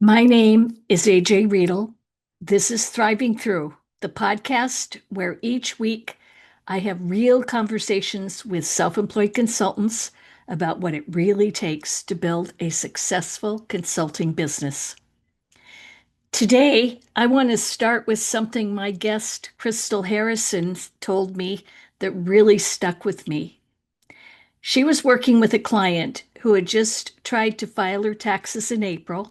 My name is AJ Riedel. This is Thriving Through, the podcast where each week I have real conversations with self-employed consultants about what it really takes to build a successful consulting business. Today, I want to start with something my guest, Crystal Harrison, told me that really stuck with me. She was working with a client who had just tried to file her taxes in April,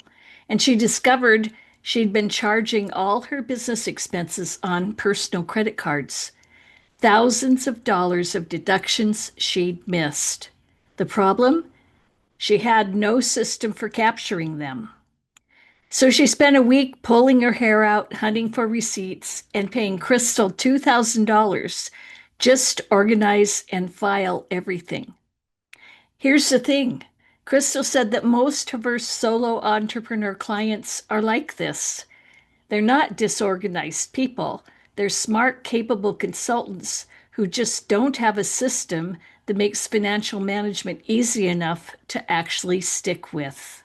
and she discovered she'd been charging all her business expenses on personal credit cards. Thousands of dollars of deductions she'd missed. The problem? She had no system for capturing them. So she spent a week pulling her hair out, hunting for receipts, and paying Crystal $2,000 just to organize and file everything. Here's the thing. Crystal said that most of her solo entrepreneur clients are like this. They're not disorganized people. They're smart, capable consultants who just don't have a system that makes financial management easy enough to actually stick with.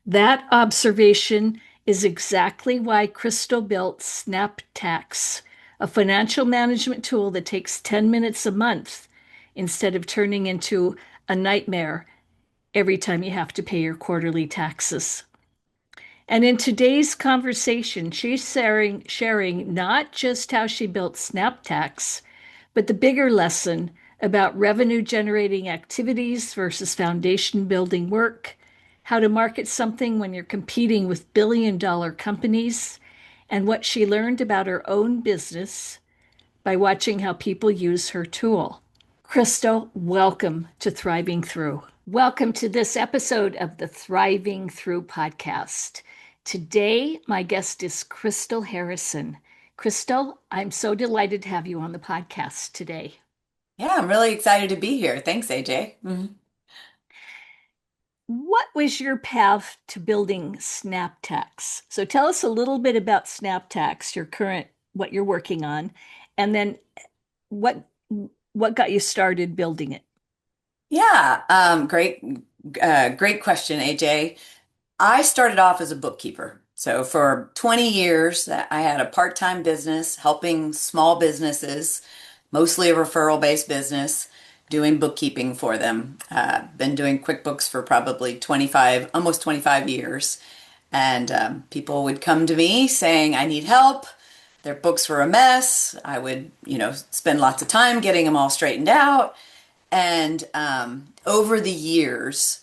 That observation is exactly why Crystal built SnapTax, a financial management tool that takes 10 minutes a month instead of turning into a nightmare every time you have to pay your quarterly taxes. And in today's conversation, she's sharing not just how she built SnapTax, but the bigger lesson about revenue generating activities versus foundation building work, how to market something when you're competing with billion-dollar companies, and what she learned about her own business by watching how people use her tool. Crystal, welcome to Thriving Through. Welcome to this episode of the Thriving Through podcast. Today, my guest is Crystal Harrison. Crystal, I'm so delighted to have you on the podcast today. Yeah, I'm really excited to be here. Thanks, AJ. What was your path to building SnapTax? So tell us a little bit about SnapTax, your current, what you're working on, and then what what got you started building it? Yeah, great question, AJ. I started off as a bookkeeper. So for 20 years, I had a part-time business helping small businesses, mostly a referral-based business, doing bookkeeping for them. Been doing QuickBooks for probably 25, almost 25 years. And people would come to me saying, I need help. Their books were a mess. I would, spend lots of time getting them all straightened out. And over the years,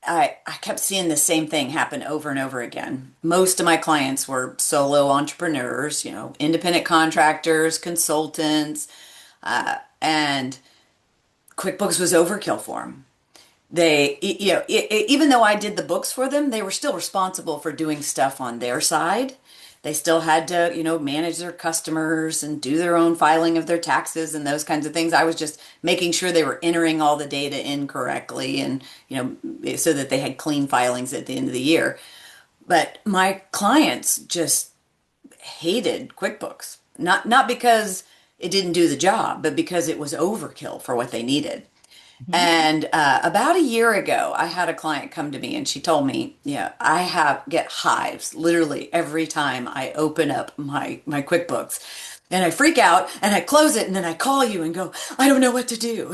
I kept seeing the same thing happen over and over again. Most of my clients were solo entrepreneurs, independent contractors, consultants, and QuickBooks was overkill for them. Even though I did the books for them, they were still responsible for doing stuff on their side. They still had to, manage their customers and do their own filing of their taxes and those kinds of things. I was just making sure they were entering all the data in correctly and, so that they had clean filings at the end of the year. But my clients just hated QuickBooks. Not because it didn't do the job, but because it was overkill for what they needed. Mhm. And about a year ago, I had a client come to me and she told me, yeah, get hives literally every time I open up my QuickBooks. And I freak out and I close it and then I call you and go, I don't know what to do.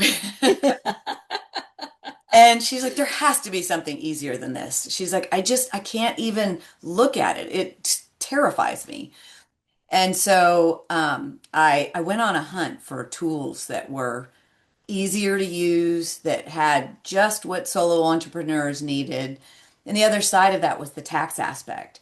And she's like, there has to be something easier than this. She's like, I can't even look at it. It terrifies me. And so I went on a hunt for tools that were easier to use, that had just what solo entrepreneurs needed. And the other side of that was the tax aspect.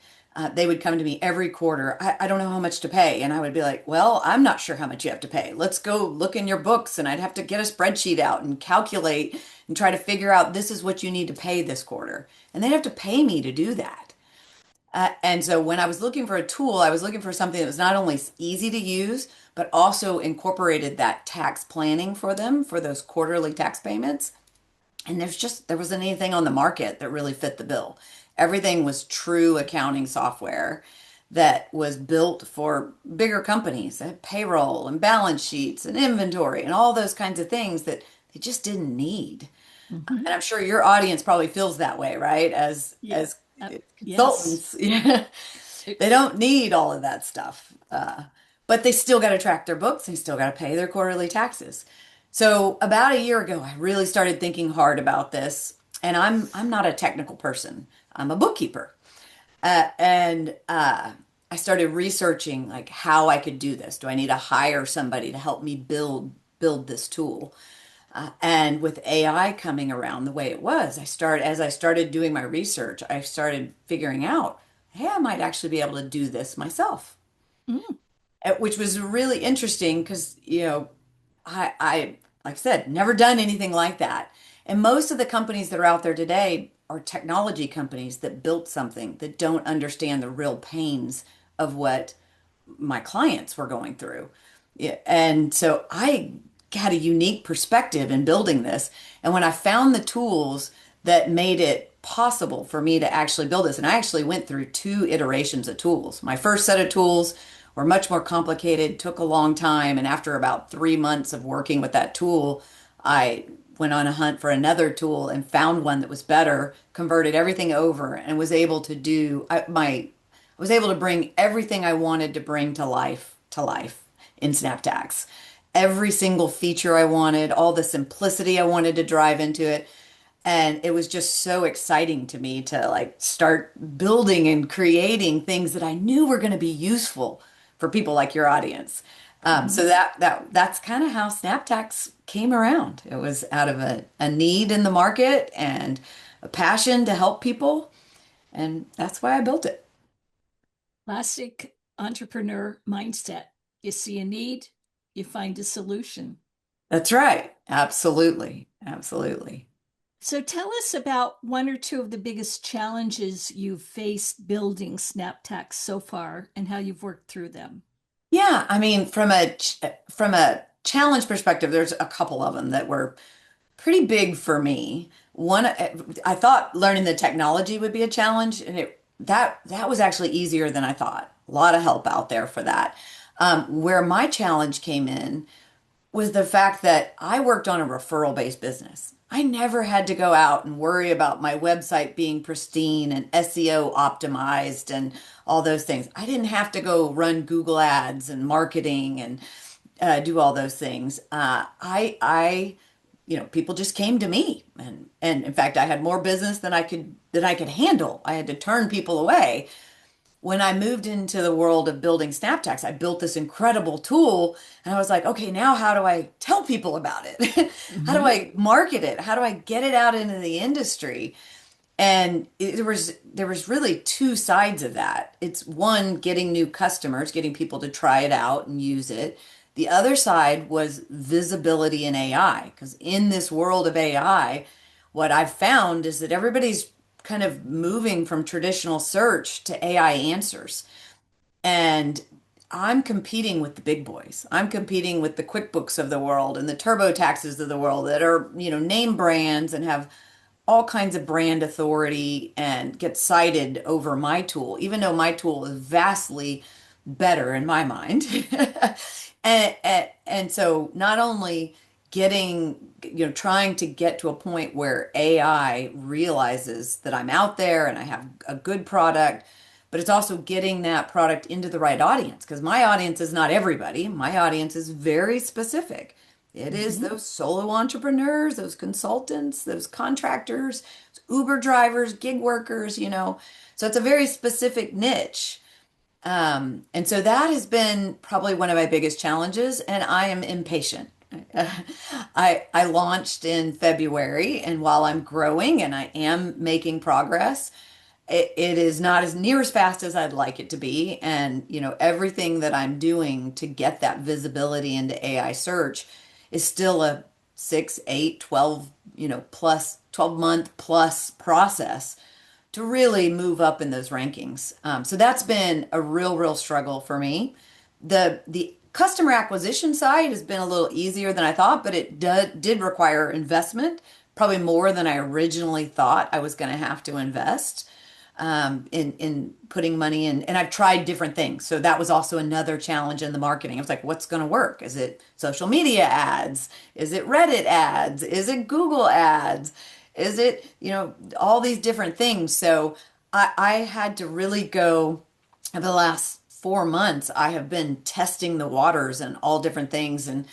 They would come to me every quarter. I don't know how much to pay. And I would be like, well, I'm not sure how much you have to pay. Let's go look in your books. And I'd have to get a spreadsheet out and calculate and try to figure out this is what you need to pay this quarter. And they'd have to pay me to do that. And so when I was looking for a tool, I was looking for something that was not only easy to use, but also incorporated that tax planning for them for those quarterly tax payments. And there wasn't anything on the market that really fit the bill. Everything was true accounting software that was built for bigger companies that had payroll and balance sheets and inventory and all those kinds of things that they just didn't need. Mhm. And I'm sure your audience probably feels that way, right? Yeah. Yes. consultants. Yeah. They don't need all of that stuff. But they still got to track their books. They still got to pay their quarterly taxes. So about a year ago, I really started thinking hard about this. And I'm not a technical person. I'm a bookkeeper. And I started researching like how I could do this. Do I need to hire somebody to help me build this tool? And with AI coming around the way it was, as I started doing my research, I started figuring out, hey, I might actually be able to do this myself, Mm, which was really interesting because, I, like I said, never done anything like that. And most of the companies that are out there today are technology companies that built something that don't understand the real pains of what my clients were going through. Yeah, and so I had a unique perspective in building this. And when I found the tools that made it possible for me to actually build this, and I actually went through two iterations of tools. My first set of tools were much more complicated, took a long time. And after about 3 months of working with that tool, I went on a hunt for another tool and found one that was better, converted everything over, and was able to I was able to bring everything I wanted to bring to life in SnapTax. Every single feature I wanted, all the simplicity I wanted to drive into it. And it was just so exciting to me to like start building and creating things that I knew were going to be useful for people like your audience. So mhm. that's kind of how SnapTax came around. It was out of a need in the market and a passion to help people, and that's why I built it. Classic entrepreneur mindset. You see a need, you find a solution. That's right. Absolutely. Absolutely. So tell us about one or two of the biggest challenges you've faced building SnapTax so far and how you've worked through them. Yeah, I mean, from a challenge perspective, there's a couple of them that were pretty big for me. One, I thought learning the technology would be a challenge, and that was actually easier than I thought. A lot of help out there for that. Where my challenge came in was the fact that I worked on a referral-based business. I never had to go out and worry about my website being pristine and SEO optimized and all those things. I didn't have to go run Google ads and marketing and do all those things. People just came to me, and in fact, I had more business than I could handle. I had to turn people away. When I moved into the world of building SnapTax, I built this incredible tool, and I was like, okay, now how do I tell people about it? How do Mhm. I market it? How do I get it out into the industry? And there was really two sides of that. It's one, getting new customers, getting people to try it out and use it. The other side was visibility in AI, because in this world of AI, what I've found is that everybody's kind of moving from traditional search to AI answers. And I'm competing with the big boys. I'm competing with the QuickBooks of the world and the TurboTaxes of the world that are, name brands and have all kinds of brand authority and get cited over my tool, even though my tool is vastly better in my mind. And so not only trying to get to a point where AI realizes that I'm out there and I have a good product, but it's also getting that product into the right audience because my audience is not everybody. My audience is very specific. It is Mhm. those solo entrepreneurs, those consultants, those contractors, Uber drivers, gig workers. So it's a very specific niche. And so that has been probably one of my biggest challenges, and I am impatient. I launched in February, and while I'm growing and I am making progress, it is not as near as fast as I'd like it to be. And, everything that I'm doing to get that visibility into AI search is still a 6, 8, 12, plus 12-month plus process to really move up in those rankings. So that's been a real struggle for me. The customer acquisition side has been a little easier than I thought, but it did require investment, probably more than I originally thought I was going to have to invest in putting money in. And I've tried different things. So that was also another challenge in the marketing. I was like, what's going to work? Is it social media ads? Is it Reddit ads? Is it Google ads? Is it, all these different things? So I had to really go over the last 4 months. I have been testing the waters and all different things and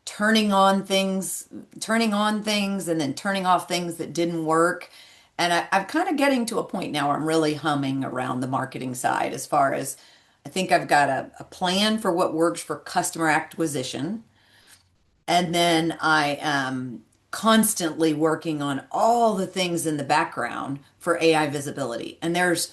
turning on things and then turning off things that didn't work. And I'm kind of getting to a point now where I'm really humming around the marketing side as far as I think I've got a plan for what works for customer acquisition. And then I am constantly working on all the things in the background for AI visibility. And there's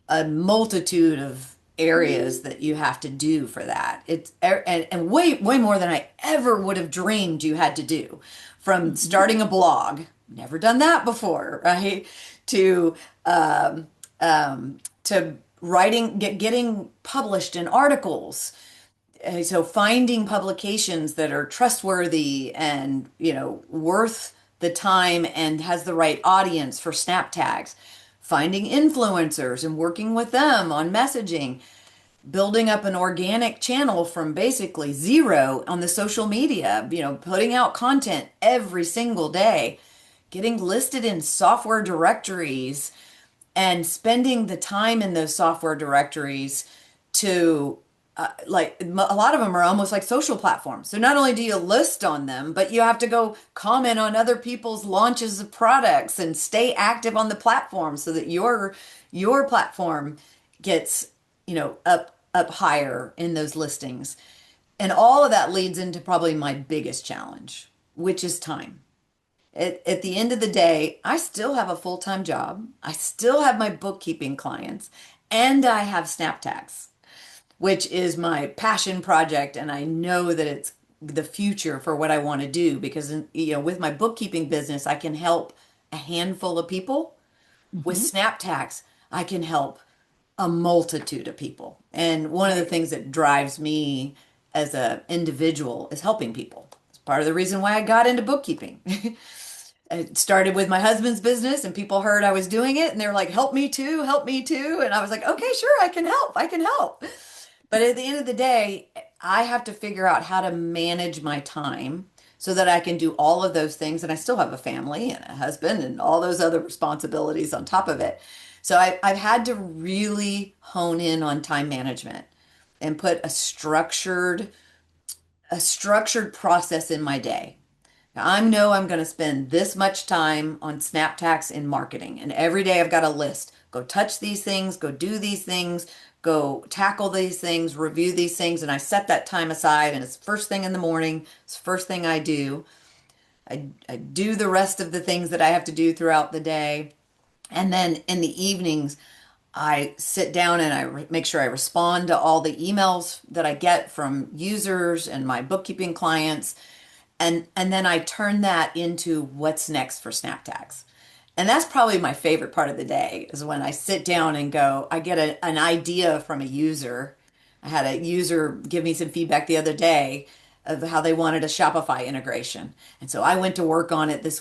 a multitude of areas that you have to do for that. And way more than I ever would have dreamed you had to do. From Mhm. starting a blog, never done that before, right? To to writing, getting published in articles. So finding publications that are trustworthy and, worth the time and has the right audience for SnapTags, finding influencers and working with them on messaging, building up an organic channel from basically zero on the social media, putting out content every single day, getting listed in software directories and spending the time in those software directories to a lot of them are almost like social platforms. So not only do you list on them, but you have to go comment on other people's launches of products and stay active on the platform so that your platform gets, up higher in those listings. And all of that leads into probably my biggest challenge, which is time. At the end of the day, I still have a full-time job. I still have my bookkeeping clients, and I have SnapTax, which is my passion project. And I know that it's the future for what I want to do because, with my bookkeeping business, I can help a handful of people. With Mhm. SnapTax, I can help a multitude of people. And one of the Right. things that drives me as an individual is helping people. It's part of the reason why I got into bookkeeping. It started with my husband's business and people heard I was doing it and they were like, help me too, help me too. And I was like, okay, sure, I can help. I can help. But at the end of the day, I have to figure out how to manage my time so that I can do all of those things. And I still have a family and a husband and all those other responsibilities on top of it. So I've had to really hone in on time management and put a structured process in my day. Now, I know I'm going to spend this much time on SnapTax in marketing, and every day I've got a list. Go touch these things, go do these things, go tackle these things, review these things, and I set that time aside, and it's first thing in the morning. It's the first thing I do. I do the rest of the things that I have to do throughout the day, and then in the evenings, I sit down and make sure I respond to all the emails that I get from users and my bookkeeping clients and then I turn that into what's next for SnapTax. And that's probably my favorite part of the day is when I sit down and go, I get an idea from a user. I had a user give me some feedback the other day of how they wanted a Shopify integration. And so I went to work on it this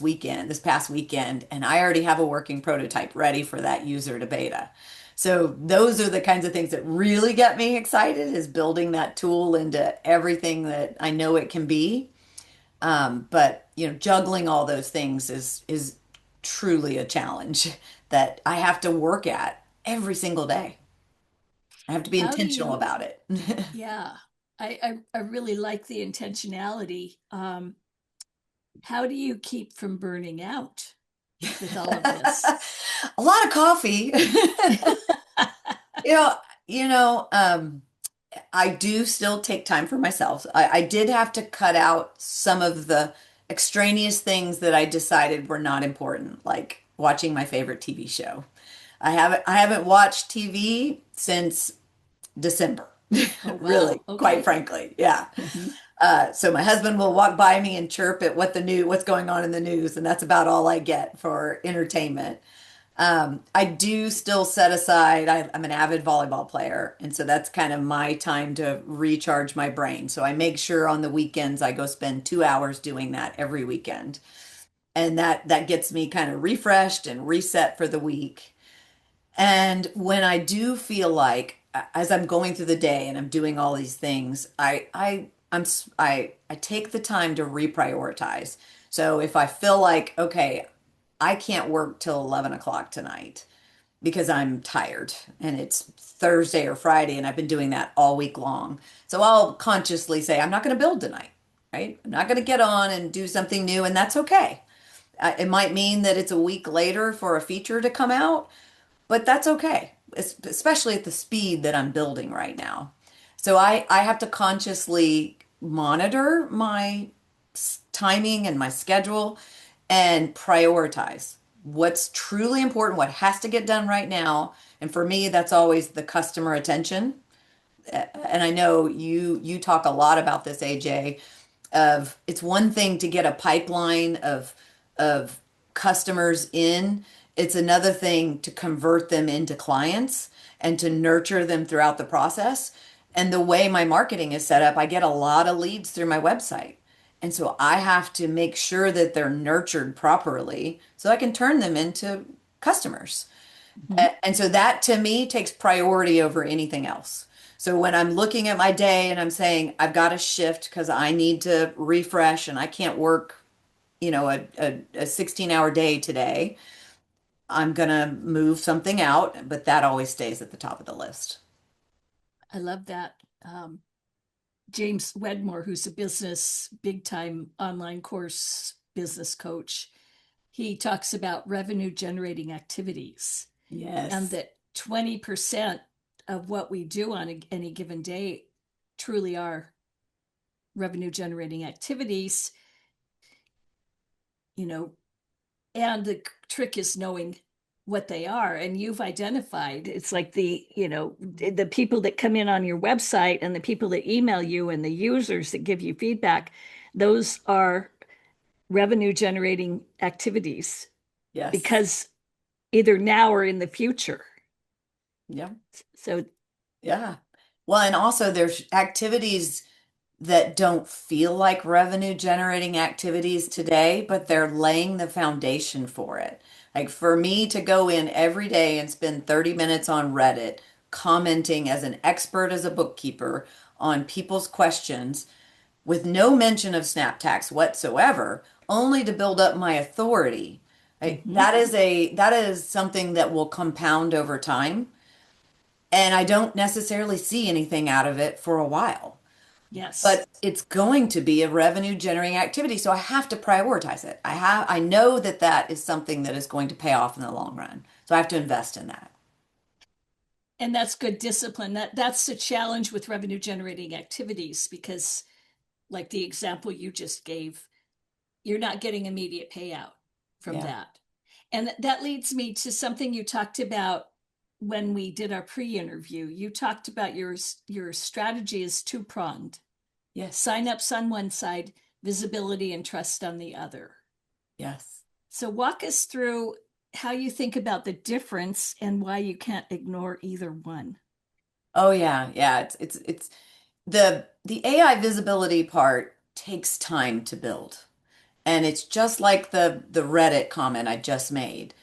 past weekend, and I already have a working prototype ready for that user to beta. So those are the kinds of things that really get me excited is building that tool into everything that I know it can be. But juggling all those things is truly a challenge that I have to work at every single day. I have to be How do intentional you, about it. yeah, I really like the intentionality. How do you keep from burning out with all of this? A lot of coffee. You know, you know, I do still take time for myself. I did have to cut out some of the extraneous things that I decided were not important, like watching my favorite TV show. I haven't watched TV since December, Oh, really, wow. quite Okay. frankly. Yeah. Mhm. So my husband will walk by me and chirp at what's going on in the news, and that's about all I get for entertainment. I do still set aside, I'm an avid volleyball player, and so that's kind of my time to recharge my brain. So I make sure on the weekends I go spend 2 hours doing that every weekend. And that gets me kind of refreshed and reset for the week. And when I do feel like as I'm going through the day and I'm doing all these things, I take the time to reprioritize. So if I feel like, okay, I can't work till 11 o'clock tonight, because I'm tired and it's Thursday or Friday and I've been doing that all week long. So I'll consciously say, I'm not going to build tonight, right? I'm not going to get on and do something new, and that's okay. It might mean that it's a week later for a feature to come out, but that's okay, especially at the speed that I'm building right now. So I have to consciously monitor my timing and my schedule and prioritize what's truly important, what has to get done right now. And for me, that's always the customer attention. And I know you talk a lot about this, AJ, of it's one thing to get a pipeline of customers in. It's another thing to convert them into clients and to nurture them throughout the process. And the way my marketing is set up, I get a lot of leads through my website. And so I have to make sure that they're nurtured properly so I can turn them into customers. Mhm. And so that to me takes priority over anything else. So when I'm looking at my day and I'm saying I've got to shift because I need to refresh and I can't work, a 16-hour day today, I'm gonna move something out, but that always stays at the top of the list. I love that. James Wedmore, who's a big time online course business coach, he talks about revenue generating activities, and Yes. that 20% of what we do on any given day truly are revenue generating activities, you know, and the trick is knowing what they are. And you've identified it's like the people that come in on your website and the people that email you and the users that give you feedback, those are revenue generating activities Yes. because either now or in the future. Yeah. So Yeah. Well, and also there's activities that don't feel like revenue generating activities today, but they're laying the foundation for it. Like for me to go in every day and spend 30 minutes on Reddit commenting as an expert as a bookkeeper on people's questions with no mention of SnapTax whatsoever, only to build up my authority. Right? mhm, That is something that will compound over time, and I don't necessarily see anything out of it for a while, yes. but it's going to be a revenue generating activity, so I have to prioritize it. I know that that is something that is going to pay off in the long run, so I have to invest in that. And that's good discipline. That's the challenge with revenue generating activities because, like the example you just gave, you're not getting immediate payout from Yeah. that. And that leads me to something you talked about when we did our pre-interview. You talked about your strategy is two-pronged. Yes. Sign-ups on one side, visibility and trust on the other. Yes. So walk us through how you think about the difference and why you can't ignore either one. Oh yeah, yeah. It's the AI visibility part takes time to build. And it's just like the Reddit comment I just made.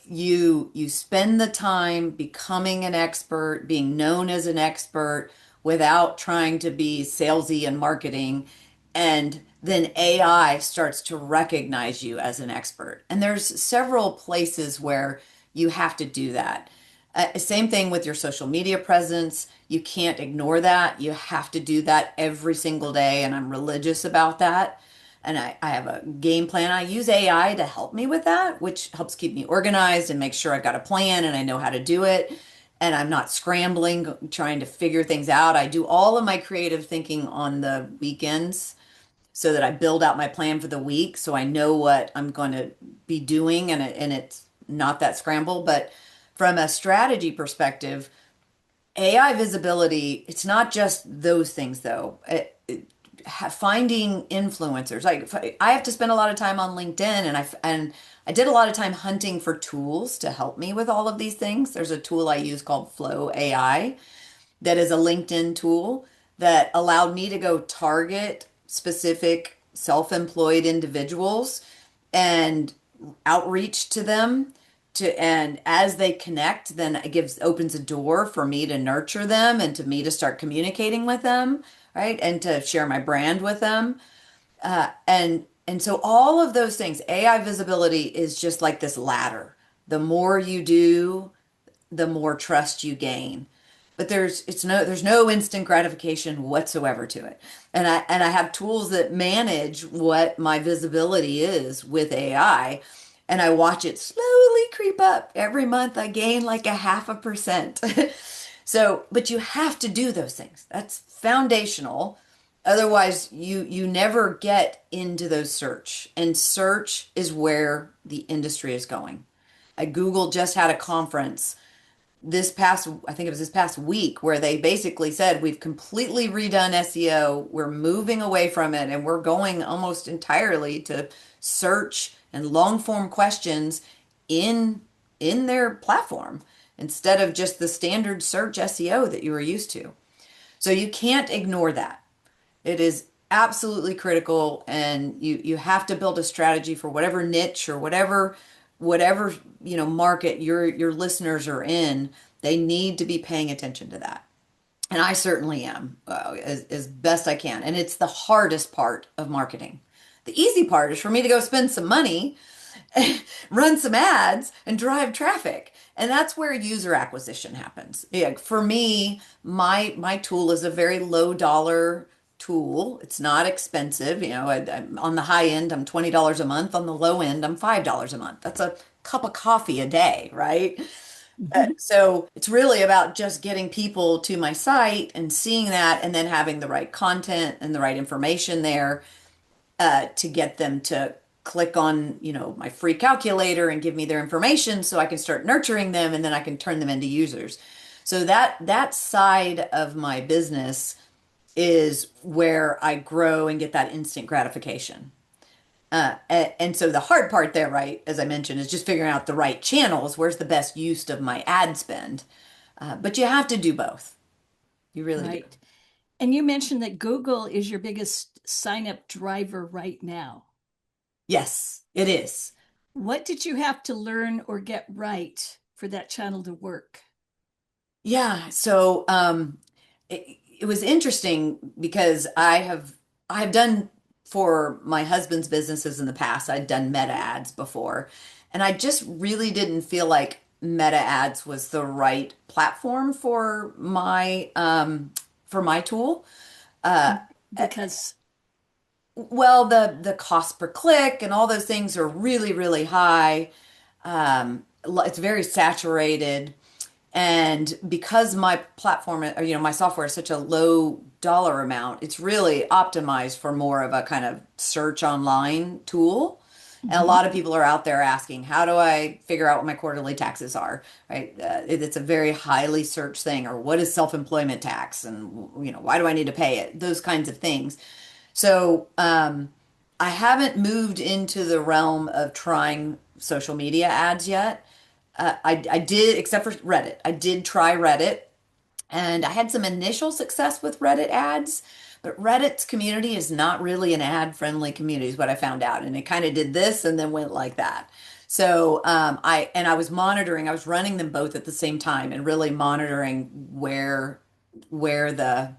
You spend the time becoming an expert, being known as an expert without trying to be salesy and marketing, and then AI starts to recognize you as an expert. And there's several places where you have to do that. Same thing with your social media presence. You can't ignore that. You have to do that every single day, and I'm religious about that. And I have a game plan. I use AI to help me with that, which helps keep me organized and make sure I've got a plan and I know how to do it. And I'm not scrambling, trying to figure things out. I do all of my creative thinking on the weekends so that I build out my plan for the week so I know what I'm going to be doing, and it's not that scramble. But from a strategy perspective, AI visibility, it's not just those things though. Finding influencers. Like I have to spend a lot of time on LinkedIn, and I did a lot of time hunting for tools to help me with all of these things. There's a tool I use called Flow AI that is a LinkedIn tool that allowed me to go target specific self-employed individuals and outreach to them, and as they connect, then it opens a door for me to nurture them and to me to start communicating with them, right? And to share my brand with them. And so all of those things, AI visibility is just like this ladder. The more you do, the more trust you gain. But there's no instant gratification whatsoever to it. And I have tools that manage what my visibility is with AI, and I watch it slowly creep up. Every month I gain like a 0.5%. So, but you have to do those things. That's foundational. Otherwise, you never get into those search. And search is where the industry is going. Google just had a conference I think it was this past week, where they basically said, we've completely redone SEO. We're moving away from it, and we're going almost entirely to search and long form questions in in their platform instead of just the standard search SEO that you were used to. So you can't ignore that. It is absolutely critical, and you have to build a strategy for whatever niche or whatever market your listeners are in. They need to be paying attention to that, and I certainly am, as best I can. And it's the hardest part of marketing. The easy part is for me to go spend some money, run some ads, and drive traffic. And that's where user acquisition happens. Yeah, for me, my tool is a very low dollar tool. It's not expensive. On the high end, I'm $20 a month. On the low end, I'm $5 a month. That's a cup of coffee a day, right? Mhm. So it's really about just getting people to my site and seeing that, and then having the right content and the right information there, to get them to click on, my free calculator and give me their information so I can start nurturing them, and then I can turn them into users. So that side of my business is where I grow and get that instant gratification. And so the hard part there, right, as I mentioned, is just figuring out the right channels. Where's the best use of my ad spend? But you have to do both. You really do. Right. And you mentioned that Google is your biggest sign up driver right now. Yes, it is. What did you have to learn or get right for that channel to work? Yeah. So it was interesting because I have done, for my husband's businesses in the past, I'd done meta ads before, and I just really didn't feel like meta ads was the right platform for my tool. Uh, Because, well, the cost per click and all those things are really, really high. It's very saturated. And because my platform, or, my software is such a low dollar amount, it's really optimized for more of a kind of search online tool. And a mhm, lot of people are out there asking, how do I figure out what my quarterly taxes are? Right? It's a very highly searched thing. Or what is self-employment tax? And, why do I need to pay it? Those kinds of things. So, I haven't moved into the realm of trying social media ads yet. I did, except for Reddit. I did try Reddit, and I had some initial success with Reddit ads, but Reddit's community is not really an ad-friendly community, is what I found out. And it kind of did this and then went like that. So I was monitoring. I was running them both at the same time and really monitoring where the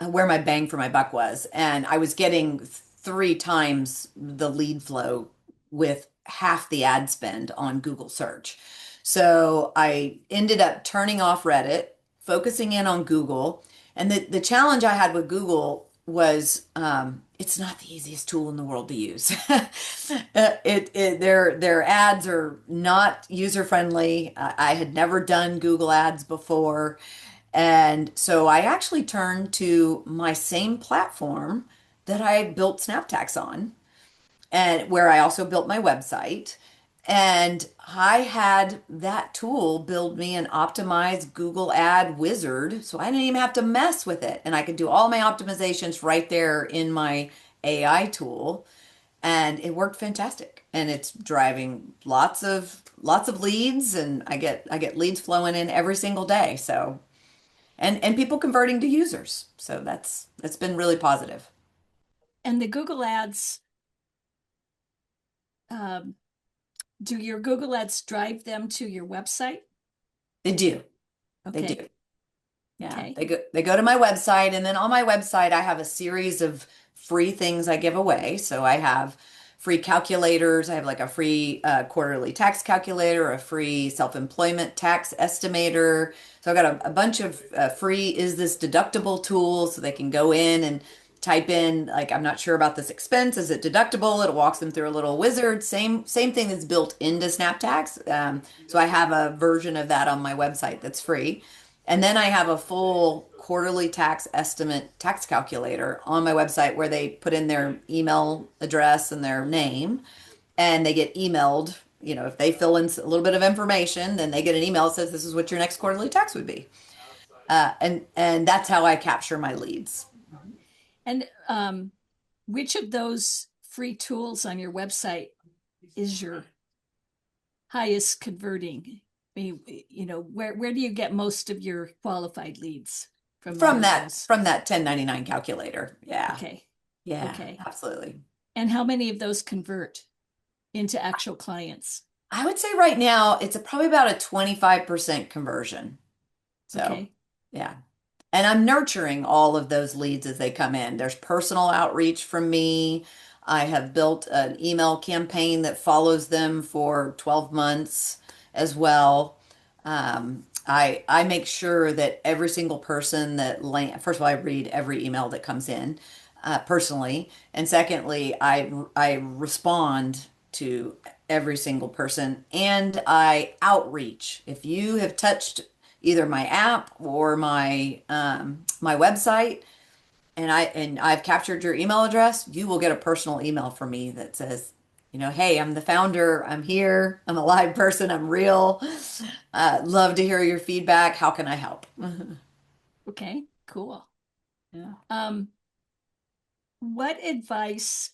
where my bang for my buck was. And I was getting 3 times the lead flow with half the ad spend on Google search. So I ended up turning off Reddit, focusing in on Google. And the challenge I had with Google was, it's not the easiest tool in the world to use. Their ads are not user friendly. I had never done Google ads before. And so I actually turned to my same platform that I built SnapTax on, and where I also built my website. And I had that tool build me an optimized Google ad wizard. So I didn't even have to mess with it. And I could do all my optimizations right there in my AI tool. And it worked fantastic. And it's driving lots of leads, and I get leads flowing in every single day. So, and people converting to users. So that's been really positive. and the Google ads, um, do your Google ads drive them to your website? They do. They Okay. do. Yeah, Okay. they go to my website, and then on my website I have a series of free things I give away. So I have free calculators. I have like a free quarterly tax calculator, a free self-employment tax estimator. So I've got a bunch of free is this deductible tools so they can go in and type in like I'm not sure about this expense. Is it deductible? It walks them through a little wizard. Same thing that's built into SnapTax. So I have a version of that on my website that's free. And then I have a full quarterly tax estimate tax calculator on my website where they put in their email address and their name and they get emailed. If they fill in a little bit of information, then they get an email that says this is what your next quarterly tax would be. And that's how I capture my leads. And which of those free tools on your website is your highest converting? I mean, where do you get most of your qualified leads from one From of that those? from that 1099 calculator. Yeah. Okay. Yeah, Okay. absolutely. And how many of those convert into actual clients? I would say right now it's probably about a 25% conversion. So, Okay. yeah. And I'm nurturing all of those leads as they come in. There's personal outreach from me. I have built an email campaign that follows them for 12 months as well. I make sure that every single person that first of all, I read every email that comes in personally, and secondly, I respond to every single person and I outreach. If you have touched either my app or my website and I've captured your email address, you will get a personal email from me that says, hey, I'm the founder. I'm here. I'm a live person. I'm real. Love to hear your feedback. How can I help? Okay. Cool. Yeah. Um, what advice,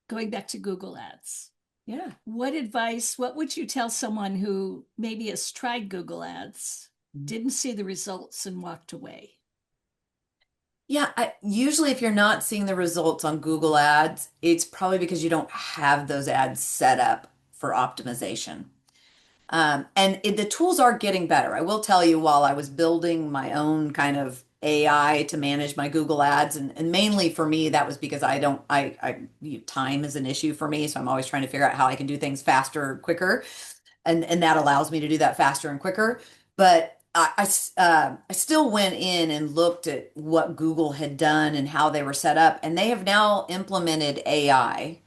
going back to Google Ads, Yeah. what would you tell someone who maybe has tried Google Ads, didn't see the results, and walked away? Yeah, usually if you're not seeing the results on Google Ads, it's probably because you don't have those ads set up for optimization. And the tools are getting better. I will tell you, while I was building my own kind of AI to manage my Google Ads, and mainly for me, that was because I don't, time is an issue for me. So I'm always trying to figure out how I can do things faster, quicker. And that allows me to do that faster and quicker. But I still went in and looked at what Google had done and how they were set up. And they have now implemented AI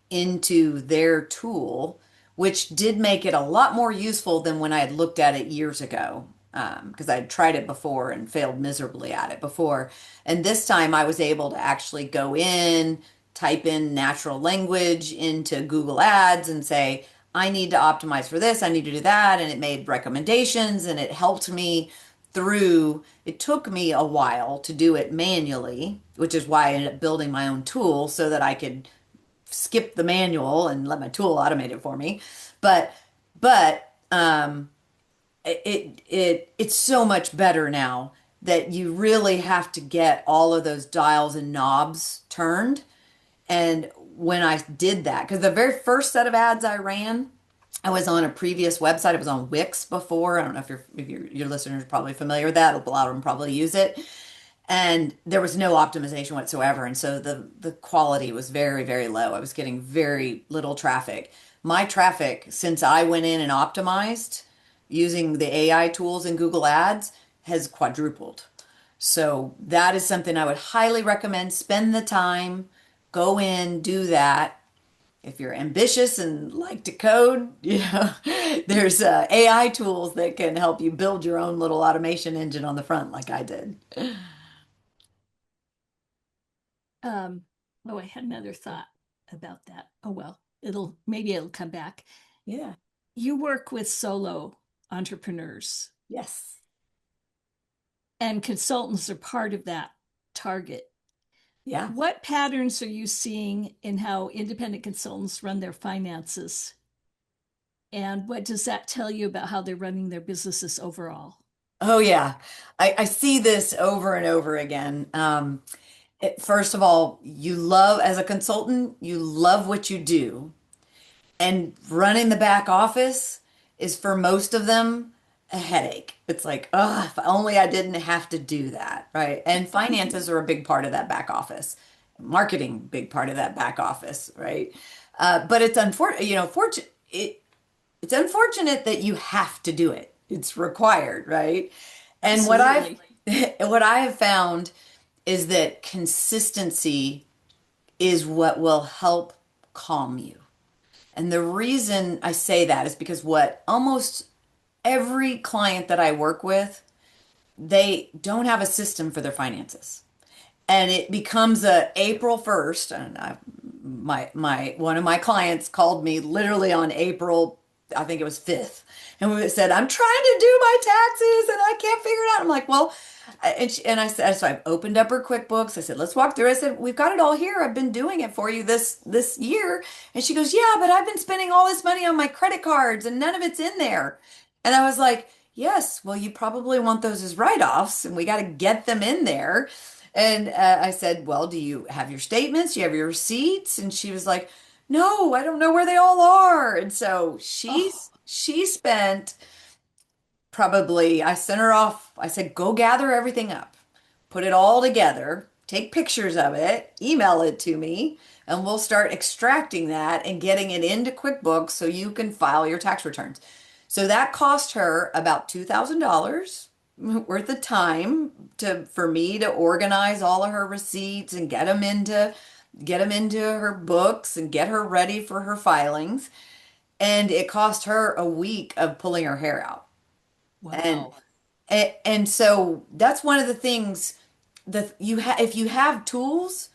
into their tool, which did make it a lot more useful than when I had looked at it years ago. Because I had tried it before and failed miserably at it before. And this time I was able to actually go in, type in natural language into Google Ads and say, I need to optimize for this, I need to do that. And it made recommendations and it helped me through. It took me a while to do it manually, which is why I ended up building my own tool so that I could skip the manual and let my tool automate it for me. But it's so much better now that you really have to get all of those dials and knobs turned. And when I did that, because the very first set of ads I ran, I was on a previous website. It was on Wix before. I don't know if your listeners are probably familiar with that. A lot of them probably use it. And there was no optimization whatsoever. And so the quality was very, very low. I was getting very little traffic. My traffic, since I went in and optimized using the AI tools in Google Ads, has quadrupled. So that is something I would highly recommend. Spend the time, go in, do that. If you're ambitious and like to code, there's AI tools that can help you build your own little automation engine on the front, like I did. Um, oh, I had another thought about that. Oh, well, maybe it'll come back. Yeah. You work with solo entrepreneurs, Yes. and consultants are part of that target. Yeah. What patterns are you seeing in how independent consultants run their finances? And what does that tell you about how they're running their businesses overall? Oh, yeah. I see this over and over again. First of all, as a consultant, you love what you do. And running the back office is for most of them a headache. It's like, oh, if only I didn't have to do that, right? And finances are a big part of that back office. marketing, big part of that back office, right? But it's unfortunate, it's unfortunate that you have to do it. It's required, right? And Absolutely. what I have found is that consistency is what will help calm you. And the reason I say that is because what almost every client that I work with, they don't have a system for their finances. And it becomes a April 1st, and my one of my clients called me literally on April, I think it was 5th, and we said, I'm trying to do my taxes and I can't figure it out. I'm like, well, and I said, so I opened up her QuickBooks. I said, let's walk through. I said, we've got it all here. I've been doing it for you this year. And she goes, yeah, but I've been spending all this money on my credit cards and none of it's in there. And I was like, yes, well, you probably want those as write-offs, and we got to get them in there. And I said, well, do you have your statements? Do you have your receipts? And she was like, no, I don't know where they all are. And so Oh, she spent probably, I sent her off. I said, go gather everything up, put it all together, take pictures of it, email it to me, and we'll start extracting that and getting it into QuickBooks so you can file your tax returns. So that cost her about $2,000 worth of time to for me to organize all of her receipts and get them into her books and get her ready for her filings. And it cost her a week of pulling her hair out. And wow. and so that's one of the things that if you have tools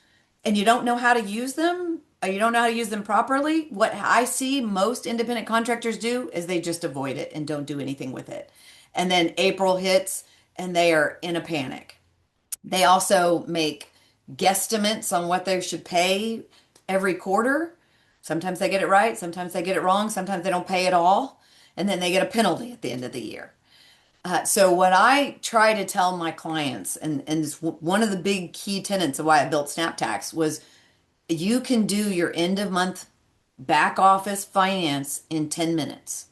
and you don't know how to use them, or you don't know how to use them properly, what I see most independent contractors do is they just avoid it and don't do anything with it. And then April hits and they are in a panic. They also make guesstimates on what they should pay every quarter. Sometimes they get it right, sometimes they get it wrong, sometimes they don't pay at all, and then they get a penalty at the end of the year. So what I try to tell my clients, and it's one of the big key tenets of why I built SnapTax was you can do your end of month back office finance in 10 minutes.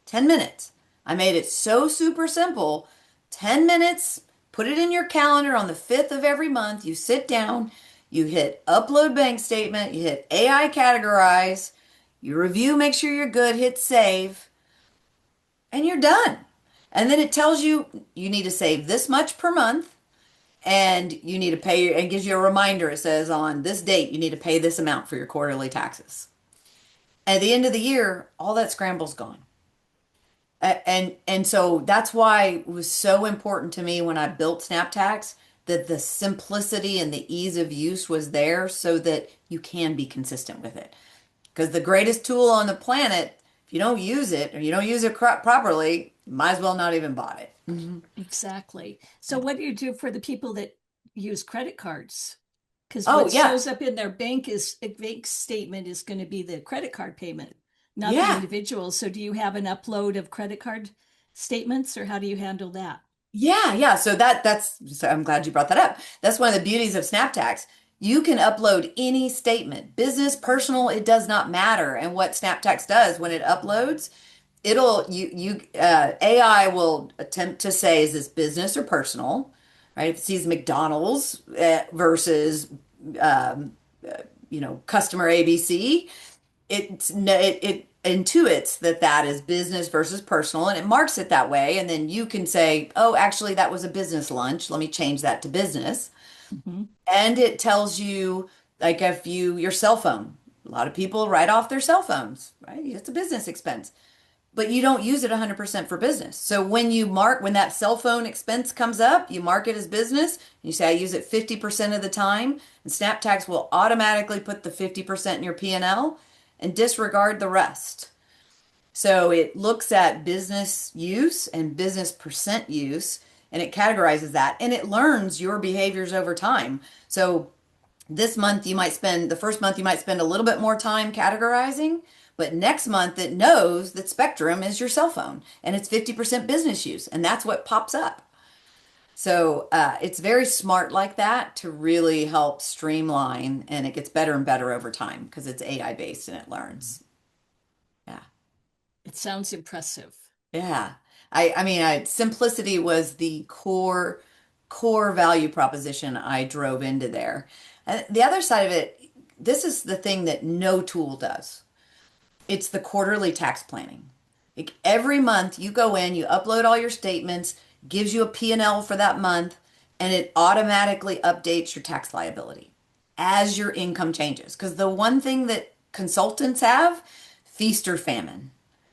10 minutes. I made it so super simple. 10 minutes, put it in your calendar on the 5th of every month. You sit down, you hit upload bank statement, you hit AI categorize, you review, make sure you're good, hit save, and you're done. And then it tells you you need to save this much per month and you need to pay, and gives you a reminder. It says on this date, you need to pay this amount for your quarterly taxes. At the end of the year, all that scramble's gone. And so that's why it was so important to me when I built SnapTax that the simplicity and the ease of use was there so that you can be consistent with it. Because the greatest tool on the planet, if you don't use it or you don't use it properly, you might as well not even bought it. Mhm. Exactly. So what do you do for the people that use credit cards? Because Oh, what yeah. shows up in their bank statement is going to be the credit card payment, not the Yeah. individual. So do you have an upload of credit card statements or how do you handle that? Yeah, yeah. So so I'm glad you brought that up. That's one of the beauties of SnapTax. You can upload any statement, business, personal, it does not matter. And what SnapTax does when it uploads, AI will attempt to say, is this business or personal? Right? If it sees McDonald's versus customer ABC, it intuits that that is business versus personal and it marks it that way, and then you can say, oh, actually that was a business lunch, let me change that to business. Mhm. And it tells you, like, if your cell phone, a lot of people write off their cell phones, right? It's a business expense, but you don't use it 100% for business. So when that cell phone expense comes up, you mark it as business and you say, I use it 50% of the time, and SnapTax will automatically put the 50% in your P&L and disregard the rest. So it looks at business use and business percent use and it categorizes that and it learns your behaviors over time. So the first month you might spend a little bit more time categorizing, but next month it knows that Spectrum is your cell phone and it's 50% business use, and that's what pops up. So it's very smart like that to really help streamline, and it gets better and better over time because it's AI based and it learns. Yeah. It sounds impressive. Yeah. Simplicity was the core value proposition I drove into there. And the other side of it, this is the thing that no tool does. It's the quarterly tax planning. Like every month you go in, you upload all your statements, gives you a P&L for that month, and it automatically updates your tax liability as your income changes. Because the one thing that consultants have, feast or famine.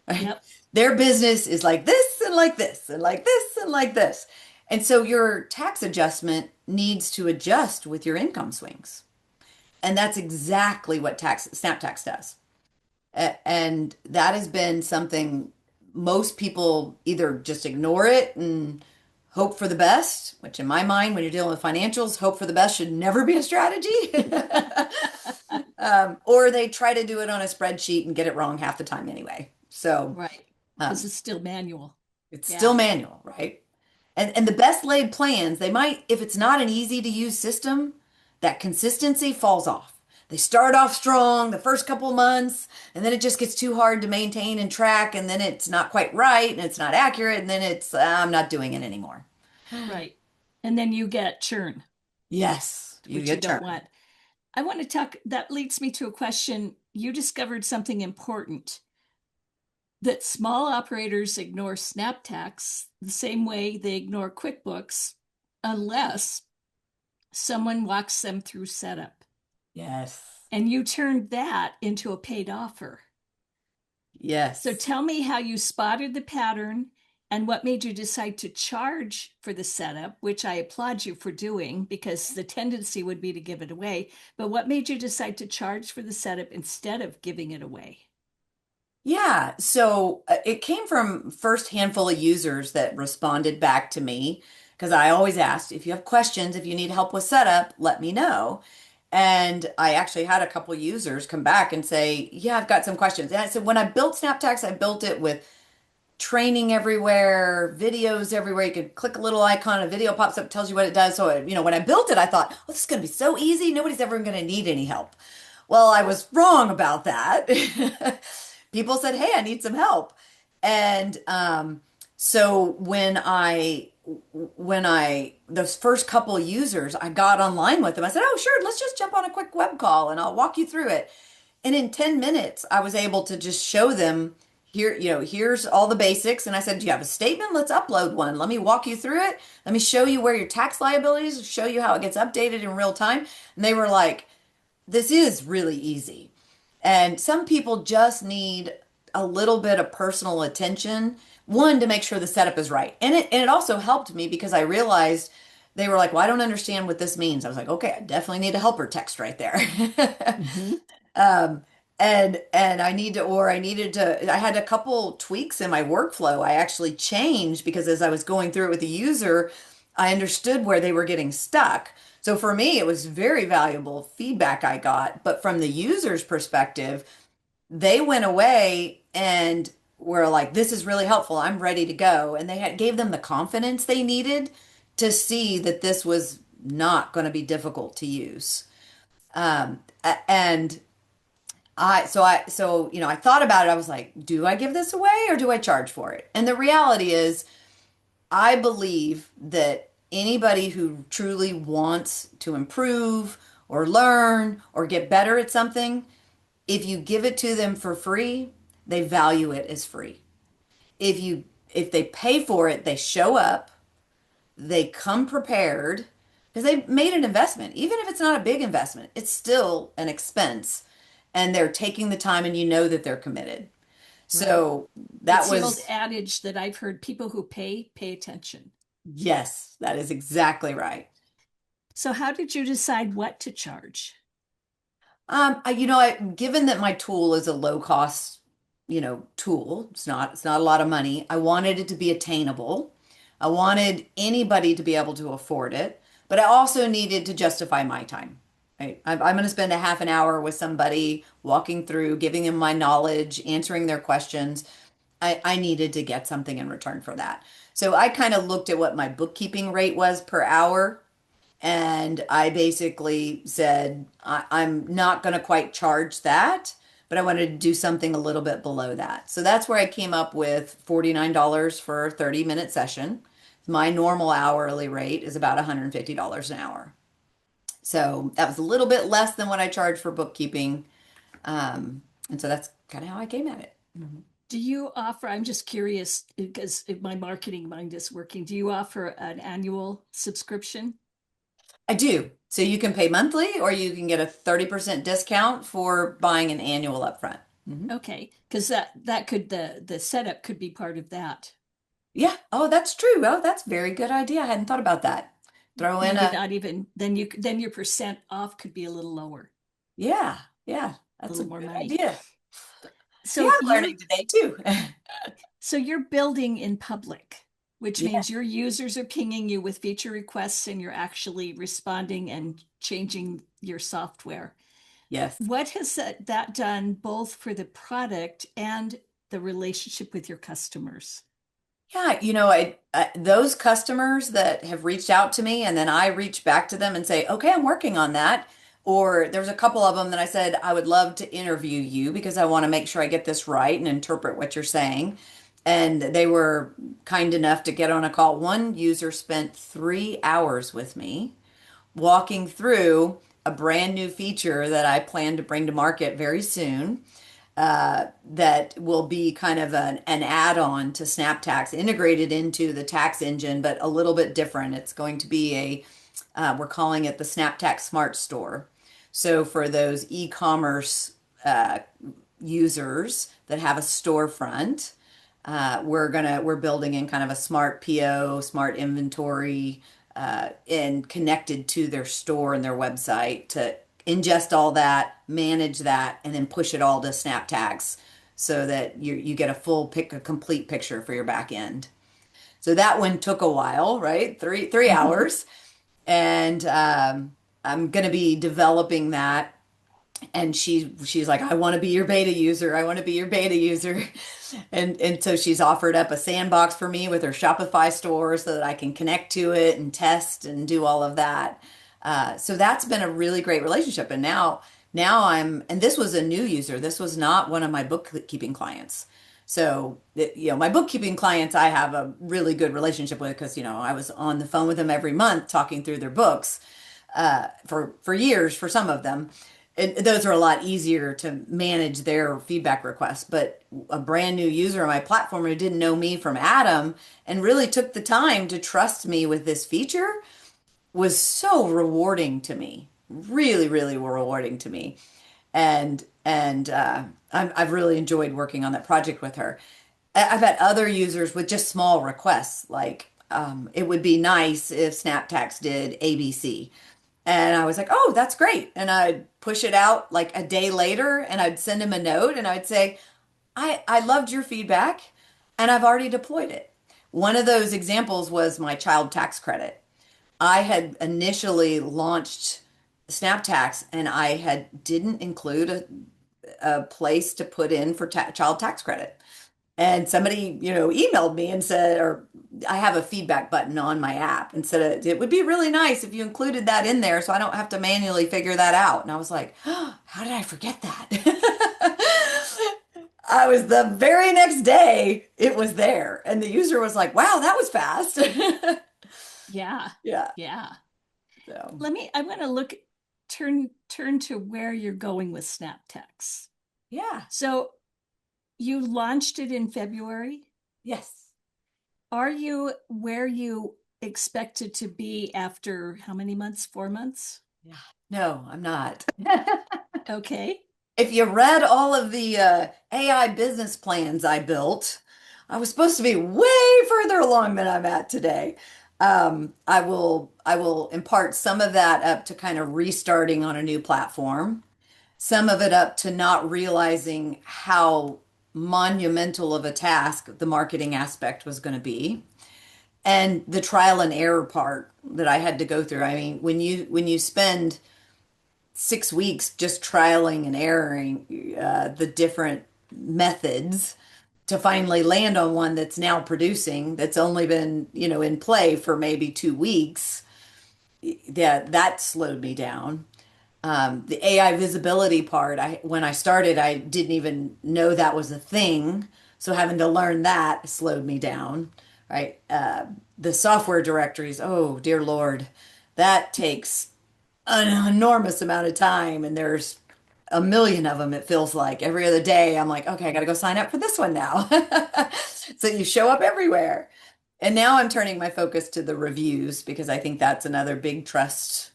Right? Yep. Their business is like this and like this and like this and like this. And so your tax adjustment needs to adjust with your income swings. And that's exactly what SnapTax does. And that has been something most people either just ignore it and hope for the best, which in my mind, when you're dealing with financials, hope for the best should never be a strategy. Or they try to do it on a spreadsheet and get it wrong half the time anyway. So Right. Because um, it's still manual. it's Yeah. still manual, right? And the best laid plans, they might, if it's not an easy to use system, that consistency falls off. They start off strong the first couple of months, and then it just gets too hard to maintain and track, and then it's not quite right, and it's not accurate, and then it's, I'm not doing it anymore. Right. And then you get churn, Yes, you which you get don't turned. want. I want to talk, that leads me to a question. You discovered something important that small operators ignore SnapTax the same way they ignore QuickBooks unless someone walks them through setup. Yes, And you turned that into a paid offer. So yes. tell me how you spotted the pattern and what made you decide to charge for the setup, which I applaud you for doing because the tendency would be to give it away. But what made you decide to charge for the setup instead of giving it away? Yeah, so it came from first handful of users that responded back to me because I always asked if you have questions, if you need help with setup, let me know. And I actually had a couple users come back and say, "Yeah, I've got some questions." And I said, when I built SnapTax, I built it with training everywhere, videos everywhere. You could click a little icon, a video pops up, tells you what it does. So, when I built it, I thought, "Oh, this is going to be so easy. Nobody's ever going to need any help." Well, I was wrong about that. People said, "Hey, I need some help." And so those first couple of users, I got online with them. I said, "Oh, sure, let's just jump on a quick web call and I'll walk you through it." And in 10 minutes, I was able to just show them here, here's all the basics. And I said, "Do you have a statement? Let's upload one. Let me walk you through it. Let me show you where your tax liabilities, show you how it gets updated in real time." And they were like, "This is really easy." And some people just need a little bit of personal attention, one to make sure the setup is right. And it also helped me because I realized they were like, "Well, I don't understand what this means." I was like, "Okay, I definitely need a helper text right there." Mhm. Um, and I needed to, I had a couple tweaks in my workflow. I actually changed because as I was going through it with the user, I understood where they were getting stuck. So for me, it was very valuable feedback I got. But from the user's perspective, they went away and were like, "This is really helpful. I'm ready to go." And they had gave them the confidence they needed to see that this was not going to be difficult to use. And I thought about it. I was like, do I give this away or do I charge for it? And the reality is, I believe that anybody who truly wants to improve or learn or get better at something, if you give it to them for free, they value it as free. If they pay for it, they show up, they come prepared because they made an investment. Even if it's not a big investment, it's still an expense. And they're taking the time and you know that they're committed. Right. So that It's the old was, adage that I've heard people who pay attention. yes, that is exactly right. So, how did you decide what to charge? Given that my tool is a low cost, tool, it's not a lot of money. I wanted it to be attainable. I wanted anybody to be able to afford it, but I also needed to justify my time. Right? I'm going to spend a half an hour with somebody walking through, giving them my knowledge, answering their questions. I needed to get something in return for that. So I kind of looked at what my bookkeeping rate was per hour and I basically said, I'm not going to quite charge that, but I wanted to do something a little bit below that. So that's where I came up with $49 for a 30-minute session. My normal hourly rate is about $150 an hour. So that was a little bit less than what I charge for bookkeeping. And so that's kind of how I came at it. Mhm. Do you offer, I'm just curious because if my marketing mind is working, do you offer an annual subscription? I do. So you can pay monthly or you can get a 30% discount for buying an annual upfront. Mhm. Okay, because that could the setup could be part of that. Yeah. Oh, that's true. Oh, that's a very good idea. I hadn't thought about that. Throw in Maybe a, not even then your percent off could be a little lower, yeah, yeah, a that's a little more good money. idea. See, So I'm learning today too. you're building in public, which Yeah. means your users are pinging you with feature requests and you're actually responding and changing your software. Yes. What has that done both for the product and the relationship with your customers? Yeah, those customers that have reached out to me and then I reach back to them and say, okay, I'm working on that. Or there's a couple of them that I said, I would love to interview you because I want to make sure I get this right and interpret what you're saying. And they were kind enough to get on a call. One user spent 3 hours with me walking through a brand new feature that I plan to bring to market very soon, that will be kind of an add-on to SnapTax, integrated into the tax engine, but a little bit different. It's going to be we're calling it the SnapTax Smart Store. So for those e-commerce uh, users that have a storefront, we're building in kind of a smart PO, smart inventory, and connected to their store and their website to ingest all that, manage that, and then push it all to SnapTags so that you get a complete picture for your back end. So that one took a while, right? Three Mhm. hours, and I'm going to be developing that. And she's like, I want to be your beta user. I want to be your beta user. And so she's offered up a sandbox for me with her Shopify store so that I can connect to it and test and do all of that. So that's been a really great relationship. And now and this was a new user. This was not one of my bookkeeping clients. So, my bookkeeping clients, I have a really good relationship with because, I was on the phone with them every month talking through their books for years for some of them. And those are a lot easier to manage their feedback requests. But a brand new user on my platform who didn't know me from Adam and really took the time to trust me with this feature was so rewarding to me. Really, really rewarding to me. And I've really enjoyed working on that project with her. I've had other users with just small requests, like it would be nice if SnapTax did ABC. And I was like, oh, that's great. And I'd push it out like a day later and I'd send him a note and I'd say, I loved your feedback and I've already deployed it. One of those examples was my child tax credit. I had initially launched SnapTax and I had didn't include a place to put in for child tax credit. And somebody, emailed me and said, or I have a feedback button on my app and said, it would be really nice if you included that in there so I don't have to manually figure that out. And I was like, oh, how did I forget that? I was the very next day, it was there. And the user was like, wow, that was fast. Yeah, Yeah. yeah. So, I'm going to turn to where you're going with SnapTax. yeah. So you launched it in February. Yes. Are you where you expected to be after how many months? 4 months? Yeah. No, I'm not. Okay. If you read all of the AI business plans I built, I was supposed to be way further along than I'm at today. I will impart some of that up to kind of restarting on a new platform, some of it up to not realizing how monumental of a task the marketing aspect was going to be, and the trial and error part that I had to go through. I mean, when you spend 6 weeks just trialing and erroring the different methods to finally land on one that's now producing, that's only been, in play for maybe 2 weeks. Yeah, that slowed me down. The AI visibility part, when I started, I didn't even know that was a thing. So having to learn that slowed me down, right? The software directories, oh dear Lord, that takes an enormous amount of time, and there's a million of them, it feels like. Every other day, I'm like, okay, I got to go sign up for this one now. So you show up everywhere. And now I'm turning my focus to the reviews because I think that's another big trust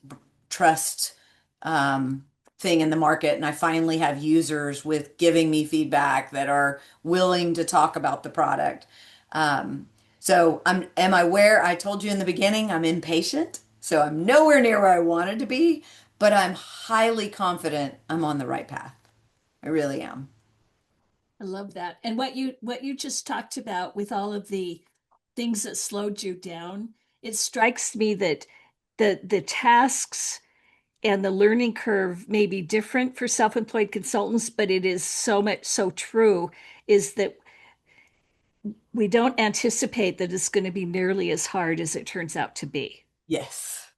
um, thing in the market. And I finally have users with giving me feedback that are willing to talk about the product. Um, so am I where I told you in the beginning, I'm impatient. So I'm nowhere near where I wanted to be, but I'm highly confident I'm on the right path. I really am. I love that. And what you just talked about with all of the things that slowed you down, it strikes me that the tasks and the learning curve may be different for self-employed consultants, but it is so much so true is that we don't anticipate that it's going to be nearly as hard as it turns out to be. Yes.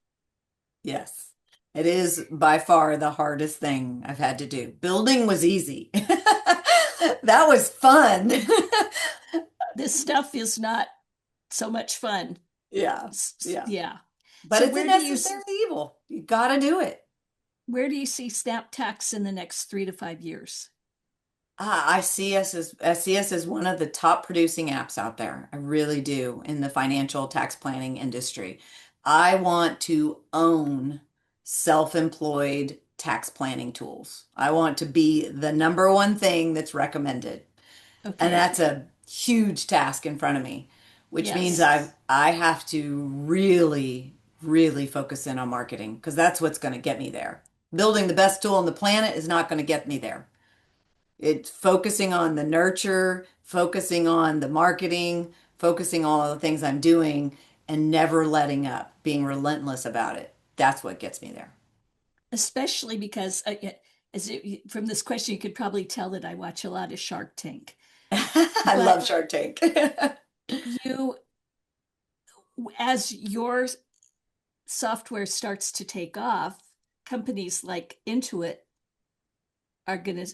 Yes. It is by far the hardest thing I've had to do. Building was easy. That was fun. This stuff is not so much fun. Yeah. Yeah. Yeah. But So it's a necessary evil. You got to do it. where do you see SnapTax in the next 3 to 5 years? I see us as one of the top producing apps out there. I really do in the financial tax planning industry. I want to own self-employed tax planning tools. I want to be the number one thing that's recommended. And Okay. that's a huge task in front of me, which means Yes. I have to really, really focus in on marketing because that's what's going to get me there. Building the best tool on the planet is not going to get me there. It's focusing on the nurture, focusing on the marketing, focusing on all the things I'm doing and never letting up, being relentless about it. That's what gets me there. Especially because from this question, you could probably tell that I watch a lot of Shark Tank. I love But Shark Tank. you, as your software starts to take off, companies like Intuit are going to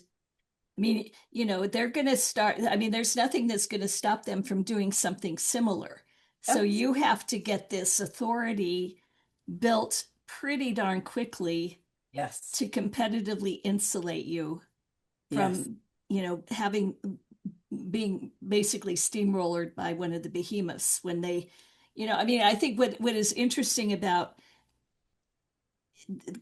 mean, they're going to start. I mean, there's nothing that's going to stop them from doing something similar. So Yep. you have to get this authority built pretty darn quickly Yes. to competitively insulate you Yes. from, having being basically steamrollered by one of the behemoths when they, I mean, I think what is interesting about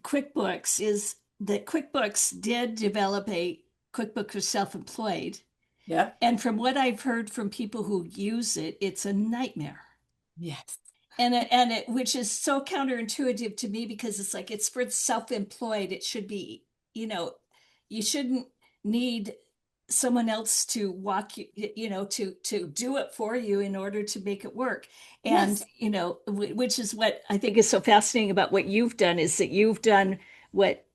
QuickBooks is that QuickBooks did develop a QuickBooks for self-employed. Yep. And from what I've heard from people who use it, it's a nightmare. Yes. And it which is so counterintuitive to me because it's like it's for self-employed. It should be, you know, you shouldn't need someone else to walk you, to do it for you in order to make it work. And, Yes. which is what I think is so fascinating about what you've done is that you've done what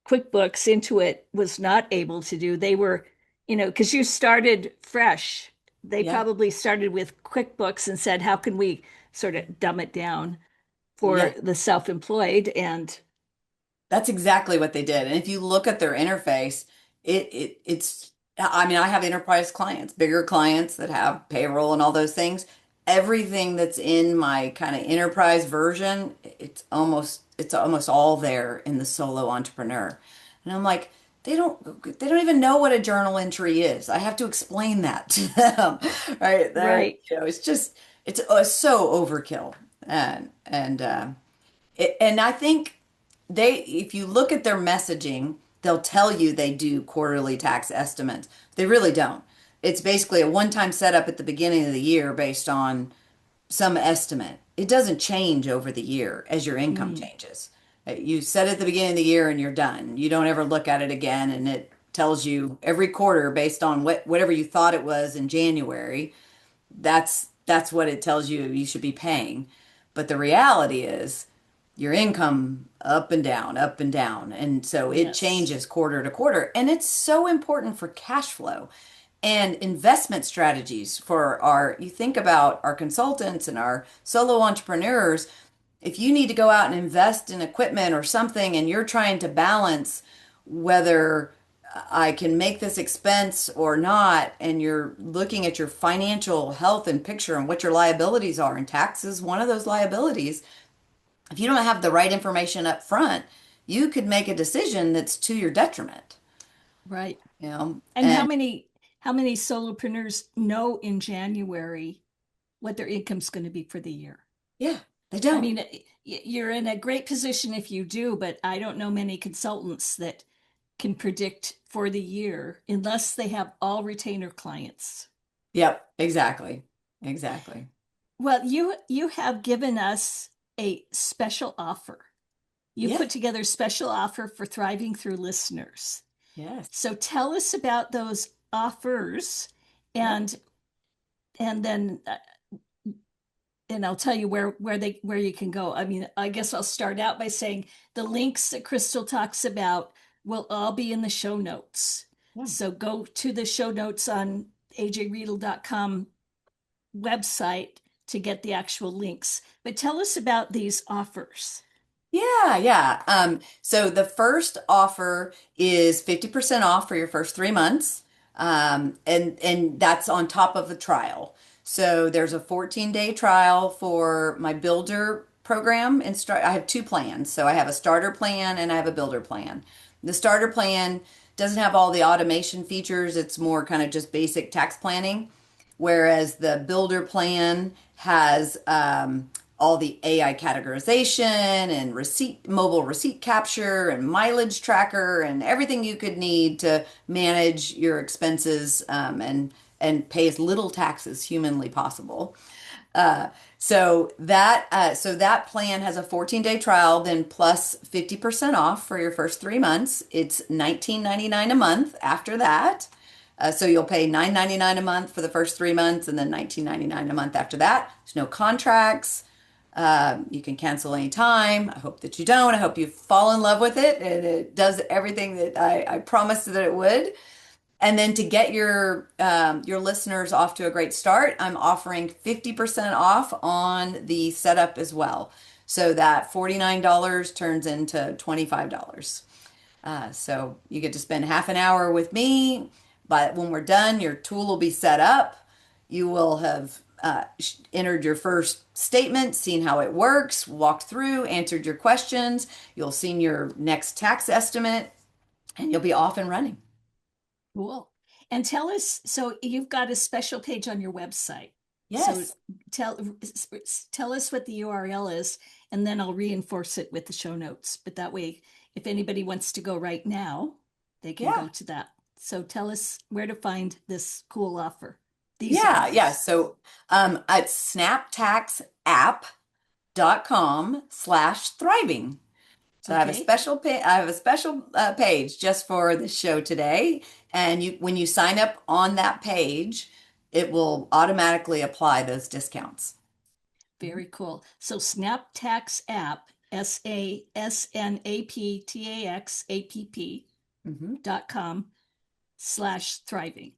QuickBooks Intuit was not able to do. They were, because you started fresh. They Yeah. probably started with QuickBooks and said, how can we sort of dumb it down for Yeah. the self-employed? And That's exactly what they did. And if you look at their interface, it's I mean, I have enterprise clients, bigger clients that have payroll and all those things. Everything that's in my kind of enterprise version, it's almost all there in the solo entrepreneur. And I'm like, they don't even know what a journal entry is. I have to explain that to them. Right? right. It's just it's so overkill. And I think if you look at their messaging, they'll tell you they do quarterly tax estimates. They really don't. It's basically a one-time setup at the beginning of the year based on some estimate. It doesn't change over the year as your income Mm, changes. You set it at the beginning of the year and you're done. You don't ever look at it again, and it tells you every quarter based on whatever you thought it was in January. That's what it tells you should be paying. But the reality is your income up and down, up and down. And so it yes. changes quarter to quarter. And it's so important for cash flow and investment strategies for you think about our consultants and our solo entrepreneurs. If you need to go out and invest in equipment or something and you're trying to balance whether I can make this expense or not, and you're looking at your financial health and picture and what your liabilities are, and tax is one of those liabilities. If you don't have the right information up front, you could make a decision that's to your detriment, Right. you know? And And how many solopreneurs know in January what their income's going to be for the year? yeah, they I don't. mean, you're in a great position if you do, but I don't know many consultants that can predict for the year unless they have all retainer clients. Yep, exactly. Exactly. Well, you have given us a special offer. You Yeah. put together a special offer for Thriving Through listeners. Yes. So tell us about those offers Yep. and and then and I'll tell you where you can go. I mean, I guess I'll start out by saying the links that Crystal talks about will all be in the show notes. Yeah. So go to the show notes on ajriedel.com website to get the actual links. But tell us about these offers. Yeah, yeah. So the first offer is 50% off for your first 3 months. And that's on top of the trial. So there's a 14-day trial for my builder program. And I have two plans. So I have a starter plan and I have a builder plan. The starter plan doesn't have all the automation features. It's more kind of just basic tax planning. Whereas the builder plan has all the AI categorization and mobile receipt capture and mileage tracker and everything you could need to manage your expenses and pay as little tax as humanly possible. Uh, so that plan has a 14-day trial, then plus 50% off for your first 3 months. It's 19.99 a month after that. So you'll pay 9.99 a month for the first 3 months and then 19.99 a month after that. There's no contracts. You can cancel anytime. I hope that you don't. I hope you fall in love with it and it does everything that I promised that it would. And then to get your listeners off to a great start, I'm offering 50% off on the setup as well. So that $49 turns into $25. So you get to spend half an hour with me. But when we're done, your tool will be set up. You will have entered your first statement, seen how it works, walked through, answered your questions. You'll see your next tax estimate, and you'll be off and running. Cool. And tell us, so you've got a special page on your website. So Yes. tell tell us what the URL is, and then I'll reinforce it with the show notes. But that way, if anybody wants to go right now, they can Yeah. go to that. So tell us where to find this cool offer, these Yeah. Yeah. offers. So at snaptaxapp.com/thriving. So Okay, I have a special page just for the show today, and when you sign up on that page, it will automatically apply those discounts. very cool. So SnapTax app, SASNAPTAX Hmm. .com/thriving.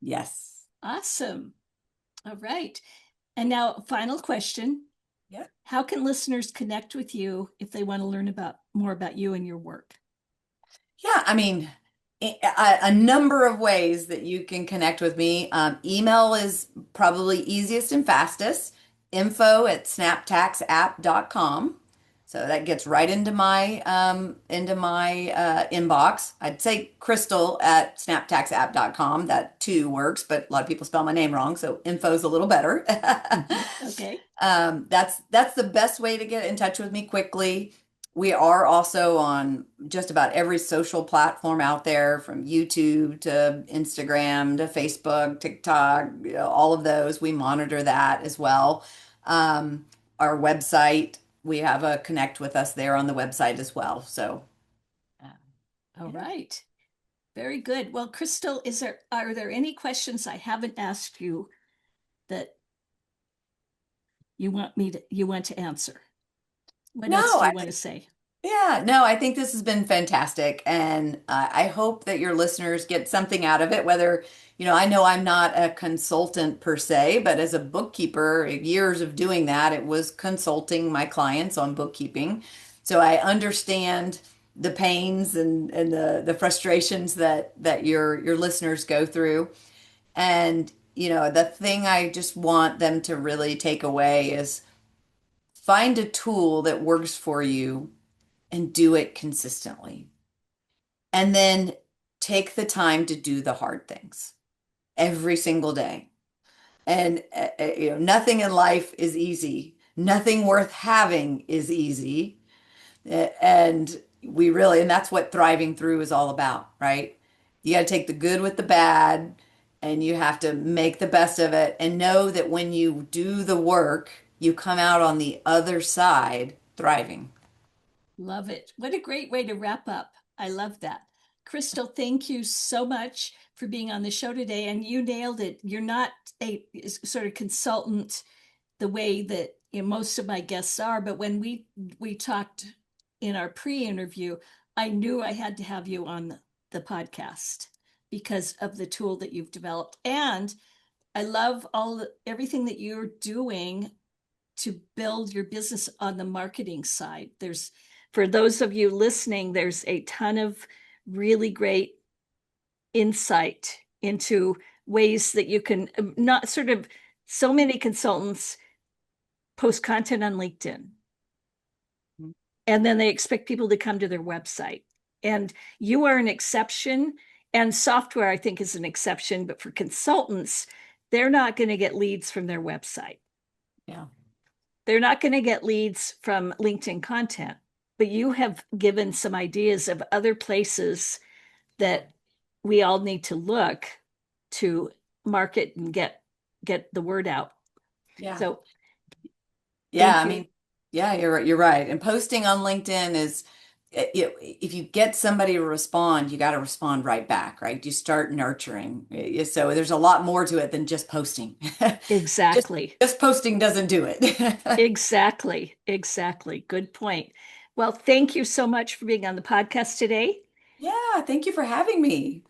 Yes. Awesome. All right. And now, final question. Yeah. How can listeners connect with you if they want to learn about more about you and your work? Yeah, I mean, a number of ways that you can connect with me. Email is probably easiest and fastest. info@snaptaxapp.com. So that gets right into my inbox. I'd say Crystal at snaptaxapp.com. That too works, but a lot of people spell my name wrong, so info is a little better. Okay. That's the best way to get in touch with me quickly. We are also on just about every social platform out there, from YouTube to Instagram to Facebook, TikTok, all of those. We monitor that as well. Our website, we have a connect with us there on the website as well. So, uh, All yeah. right. Very good. Well, Crystal, are there any questions I haven't asked you that you want to answer? What No, else do I you want to say? Yeah, no, I think this has been fantastic. And I hope that your listeners get something out of it. Whether, I know I'm not a consultant per se, but as a bookkeeper, years of doing that, it was consulting my clients on bookkeeping. So I understand the pains and the frustrations that your listeners go through. And, the thing I just want them to really take away is find a tool that works for you and do it consistently. And then take the time to do the hard things every single day. And nothing in life is easy. Nothing worth having is easy. And and that's what thriving through is all about, right? You got to take the good with the bad, and you have to make the best of it and know that when you do the work, you come out on the other side thriving. Love it. What a great way to wrap up. I love that. Crystal, thank you so much for being on the show today. And you nailed it. You're not a sort of consultant the way that most of my guests are, but when we talked in our pre-interview, I knew I had to have you on the podcast because of the tool that you've developed. And I love everything that you're doing to build your business on the marketing side. For those of you listening, there's a ton of really great insight into ways that you can not sort of so many consultants post content on LinkedIn and then they expect people to come to their website. And you are an exception. And software, I think, is an exception. But for consultants, they're not going to get leads from their website. Yeah. They're not going to get leads from LinkedIn content. But you have given some ideas of other places that we all need to look to market and get the word out. Yeah. So Yeah, thank I you. mean, yeah, you're right. And posting on LinkedIn is if you get somebody to respond, you got to respond right back, right? You start nurturing. So there's a lot more to it than just posting. Just Exactly. just posting doesn't do it. Exactly. Exactly. Good point. Well, thank you so much for being on the podcast today. Yeah, thank you for having me.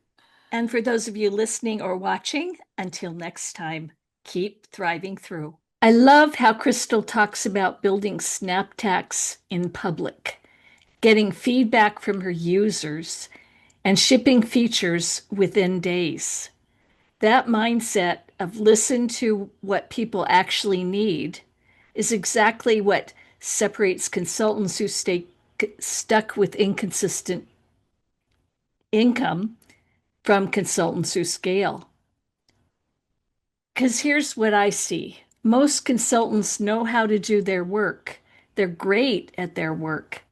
And for those of you listening or watching, until next time, keep thriving through. I love how Crystal talks about building SnapTax in public, getting feedback from her users, and shipping features within days. That mindset of listen to what people actually need is exactly what separates consultants who stay stuck with inconsistent income from consultants who scale. Because here's what I see most consultants know how to do their work, they're great at their work.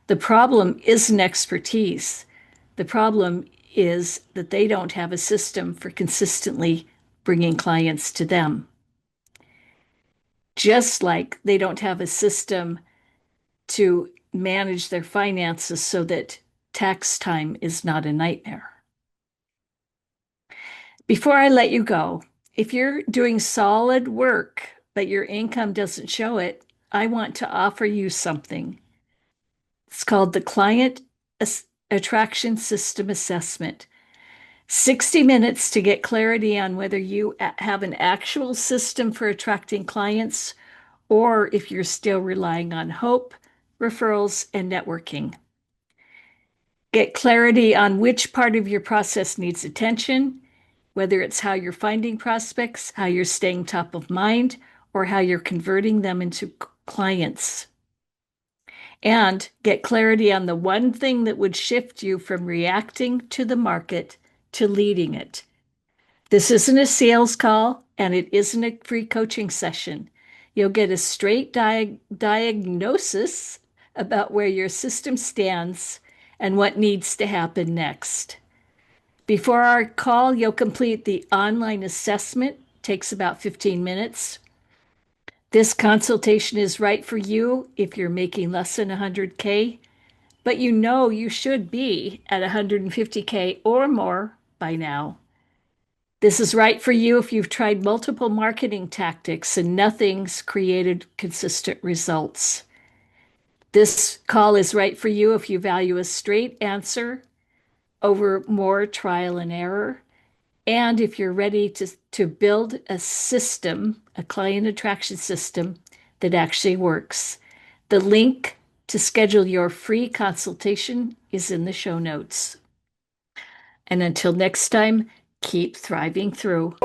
The problem isn't expertise, the problem is that they don't have a system for consistently bringing clients to them. Just like they don't have a system to manage their finances so that tax time is not a nightmare. Before I let you go, if you're doing solid work, but your income doesn't show it, I want to offer you something. It's called the Client Attraction System Assessment. 60 minutes to get clarity on whether you have an actual system for attracting clients or if you're still relying on hope, referrals, and networking. Get clarity on which part of your process needs attention, whether it's how you're finding prospects, how you're staying top of mind, or how you're converting them into clients. And get clarity on the one thing that would shift you from reacting to the market to leading it. This isn't a sales call and it isn't a free coaching session. You'll get a straight diagnosis about where your system stands and what needs to happen next. Before our call, you'll complete the online assessment. It takes about 15 minutes. This consultation is right for you if you're making less than 100K, but you know you should be at 150K or more by now. This is right for you if you've tried multiple marketing tactics and nothing's created consistent results. This call is right for you if you value a straight answer over more trial and error. And if you're ready to build a system, a client attraction system that actually works. The link to schedule your free consultation is in the show notes. And until next time, keep thriving through.